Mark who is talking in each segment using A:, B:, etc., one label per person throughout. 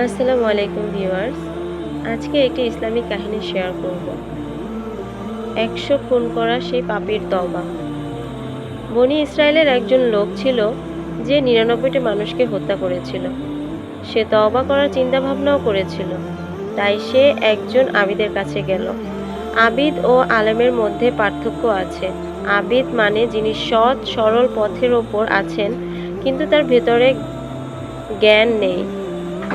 A: আসসালামু আলাইকুম ভিউয়ার্স। আজকে একটি ইসলামিক কাহিনী শেয়ার করব। ১০০ খুন করা সেই পাপীর তওবা। বনী ইসরায়েলের একজন লোক ছিল যে ৯৯টি মানুষকে হত্যা করেছিল। সে তওবা করার চিন্তাভাবনাও করেছিল। তাই সে একজন আবিদের কাছে গেল। আবিদ ও আলেমের মধ্যে পার্থক্য আছে। আবিদ মানে যিনি সৎ সরল পথের ওপর আছেন কিন্তু তার ভেতরে জ্ঞান নেই,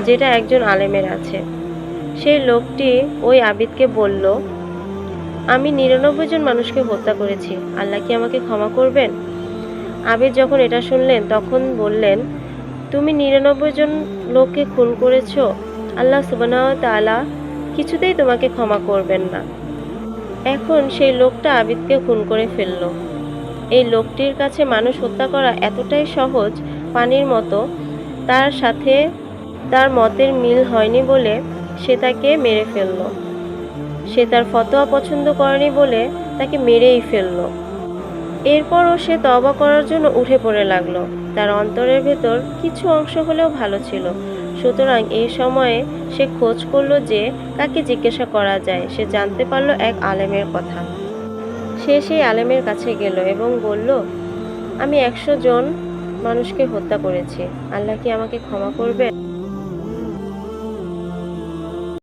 A: যেটা একজন আলেমের আছে। সেই লোকটি ওই আবিদকে বলল, আমি ৯৯ জন মানুষকে হত্যা করেছি, আল্লাহ কি আমাকে ক্ষমা করবেন? আবিদ যখন এটা শুনলেন তখন বললেন, তুমি ৯৯ জন লোককে খুন করেছ, আল্লাহ সুবহানাহু ওয়া তাআলা কিছুতেই তোমাকে ক্ষমা করবেন না। এখন সেই লোকটা আবিদকে খুন করে ফেলল। এই লোকটির কাছে মানুষ হত্যা করা এতটাই সহজ, পানির মতো। তার সাথে তার মতের মিল হয়নি বলে সে তাকে মেরে ফেলল। সে তার ফতোয়া পছন্দ করেনি বলে তাকে মেরেই ফেলল। এরপরও সে তওবা করার জন্য উঠে পড়ে লাগলো। তার অন্তরের ভেতর কিছু অংশ হলেও ভালো ছিল। সুতরাং এই সময়ে সে খোঁজ করলো যে কাকে জিজ্ঞাসা করা যায়। সে জানতে পারল এক আলেমের কথা। সে সেই আলেমের কাছে গেল এবং বলল, আমি ১০০ জন মানুষকে হত্যা করেছি, আল্লাহ কি আমাকে ক্ষমা করবেন?